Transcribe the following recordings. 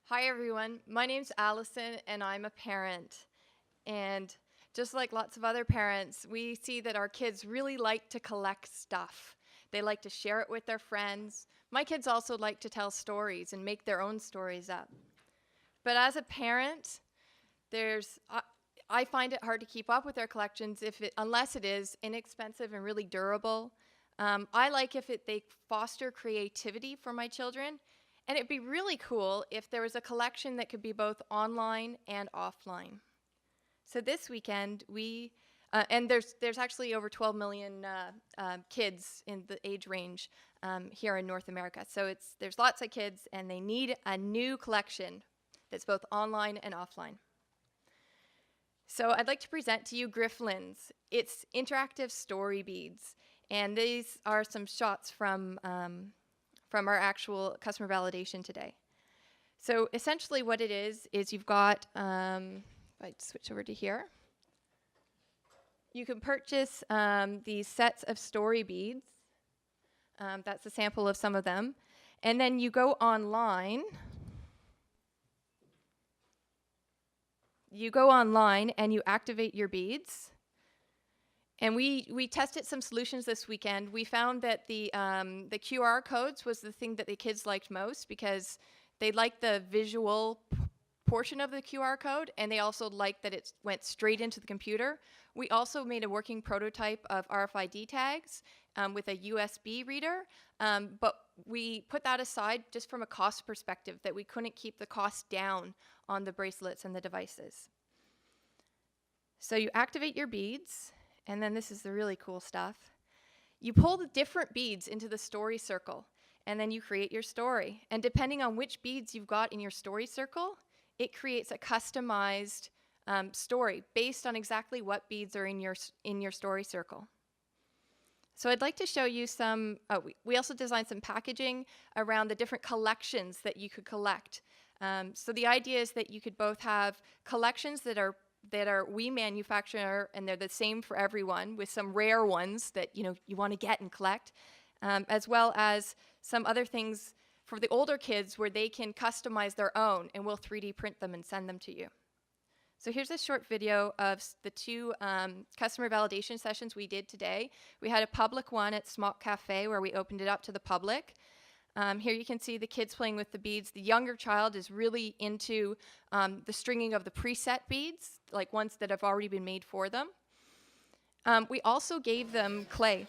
Hi everyone, my name's Allison and I'm a parent. And just like lots of other parents, we see that our kids really like to collect stuff. They like to share it with their friends. My kids also like to tell stories and make their own stories up. But as a parent, I find it hard to keep up with their collections unless it is inexpensive and really durable. I like they foster creativity for my children, and it'd be really cool if there was a collection that could be both online and offline. So this weekend, and there's actually over 12 million kids in the age range here in North America. So there's lots of kids, and they need a new collection that's both online and offline. So I'd like to present to you griflens. It's interactive story beads, and these are some shots from our actual customer validation today. So essentially what it is you've got, if I switch over to here, you can purchase these sets of story beads. That's a sample of some of them. And then you go online. You go online and you activate your beads. And we tested some solutions this weekend. We found that the QR codes was the thing that the kids liked most because they liked the visual portion of the QR code, and they also liked that it went straight into the computer. We also made a working prototype of RFID tags with a USB reader, but we put that aside just from a cost perspective, that we couldn't keep the cost down on the bracelets and the devices. So you activate your beads, and then this is the really cool stuff. You pull the different beads into the story circle, and then you create your story. And depending on which beads you've got in your story circle, it creates a customized story based on exactly what beads are in your story circle. So I'd like to show you some, we also designed some packaging around the different collections that you could collect. So the idea is that you could both have collections that we manufacture, and they're the same for everyone, with some rare ones that you want to get and collect, as well as some other things for the older kids where they can customize their own, and we'll 3D print them and send them to you. So here's a short video of the two customer validation sessions we did today. We had a public one at Smock Cafe where we opened it up to the public. Here you can see the kids playing with the beads. The younger child is really into the stringing of the preset beads, like ones that have already been made for them. We also gave them clay.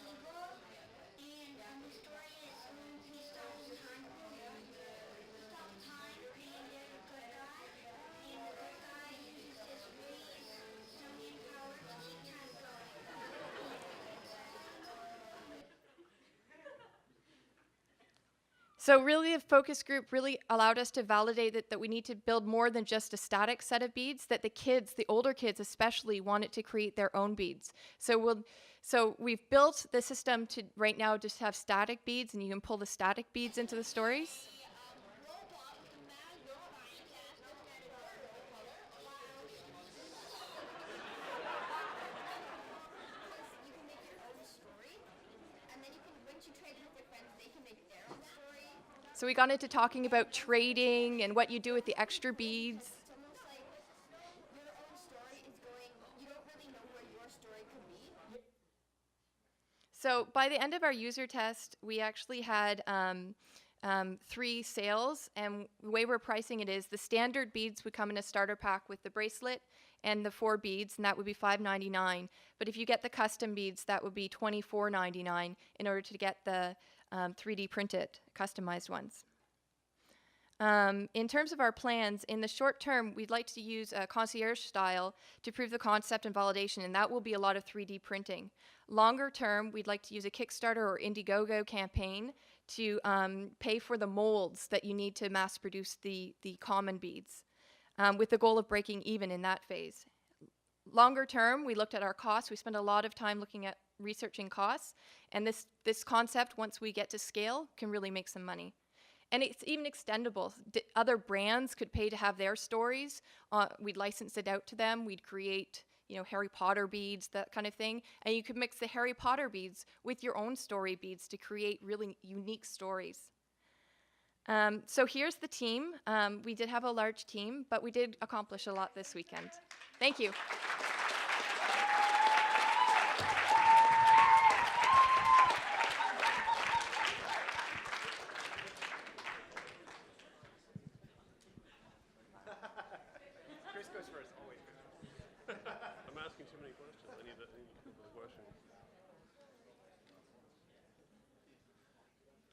So really the focus group really allowed us to validate that we need to build more than just a static set of beads, that the kids, the older kids especially, wanted to create their own beads. So we've built the system to right now just have static beads, and you can pull the static beads into the stories. So we got into talking about trading and what you do with the extra beads. So by the end of our user test, we actually had 3 sales, and the way we're pricing it is the standard beads would come in a starter pack with the bracelet and the 4 beads, and that would be $5.99. But if you get the custom beads, that would be $24.99 in order to get the 3D printed, customized ones. In terms of our plans, in the short term, we'd like to use a concierge style to prove the concept and validation, and that will be a lot of 3D printing. Longer term, we'd like to use a Kickstarter or Indiegogo campaign to pay for the molds that you need to mass produce the common beads, with the goal of breaking even in that phase. Longer term, we looked at our costs. We spent a lot of time looking at researching costs, and this concept, once we get to scale, can really make some money. And it's even extendable. Other brands could pay to have their stories. We'd license it out to them. We'd create, Harry Potter beads, that kind of thing. And you could mix the Harry Potter beads with your own story beads to create really unique stories. So here's the team. We did have a large team, but we did accomplish a lot this weekend. Thank you. Chris goes first, always. I'm asking too many questions. I need a question.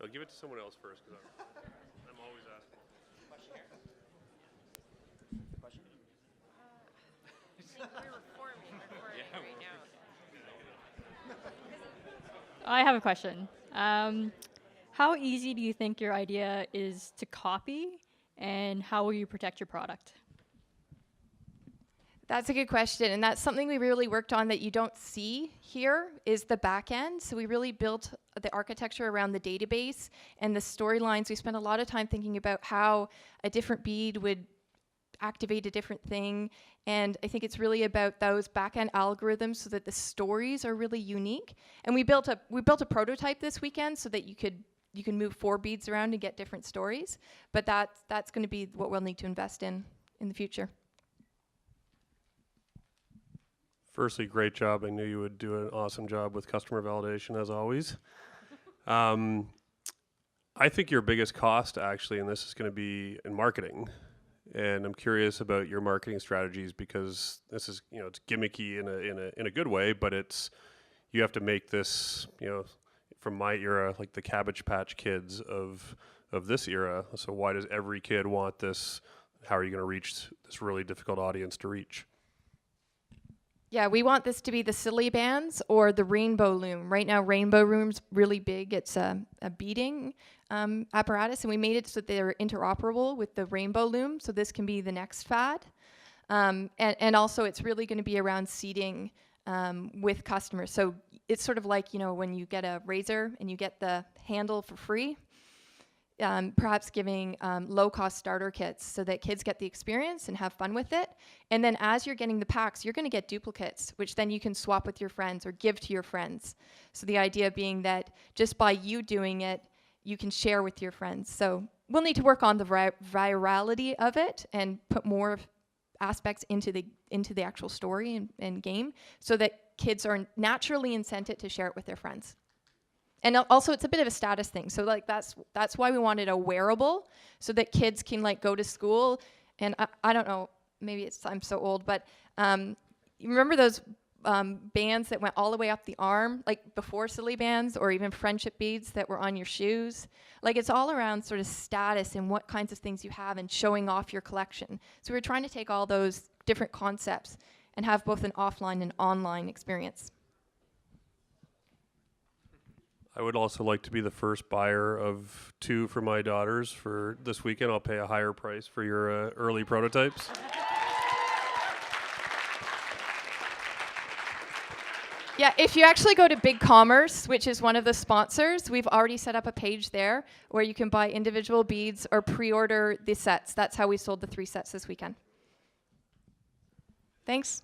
I'll give it to someone else first, because I'm always asking. Question here. Question? We're recording right now. I have a question. How easy do you think your idea is to copy, and how will you protect your product? That's a good question, and that's something we really worked on that you don't see here is the back end. So we really built the architecture around the database and the storylines. We spent a lot of time thinking about how a different bead would activate a different thing, and I think it's really about those back-end algorithms so that the stories are really unique. And we built a prototype this weekend so that you can move 4 beads around and get different stories. But that's going to be what we'll need to invest in the future. Firstly, great job. I knew you would do an awesome job with customer validation, as always. I think your biggest cost, actually, and this is going to be in marketing. And I'm curious about your marketing strategies, because this is, it's gimmicky in a good way, but you have to make this, from my era, like the Cabbage Patch Kids of this era. So why does every kid want this? How are you going to reach this really difficult audience to reach? Yeah, we want this to be the silly bands or the rainbow loom. Right now, rainbow loom's really big. It's a beading apparatus, and we made it so that they're interoperable with the rainbow loom. So this can be the next fad. And also, it's really going to be around seeding with customers. So it's sort of like, when you get a razor and you get the handle for free. Perhaps giving low-cost starter kits so that kids get the experience and have fun with it. And then as you're getting the packs, you're going to get duplicates, which then you can swap with your friends or give to your friends. So the idea being that just by you doing it, you can share with your friends. So we'll need to work on the virality of it and put more aspects into the actual story and game so that kids are naturally incented to share it with their friends. And also, it's a bit of a status thing. So that's why we wanted a wearable, so that kids can go to school. And I don't know, maybe I'm so old, but you remember those bands that went all the way up the arm, like before silly bands, or even friendship beads that were on your shoes? It's all around sort of status and what kinds of things you have and showing off your collection. So we were trying to take all those different concepts and have both an offline and online experience. I would also like to be the first buyer of 2 for my daughters for this weekend. I'll pay a higher price for your early prototypes. Yeah, if you actually go to BigCommerce, which is one of the sponsors, we've already set up a page there where you can buy individual beads or pre-order the sets. That's how we sold the 3 sets this weekend. Thanks.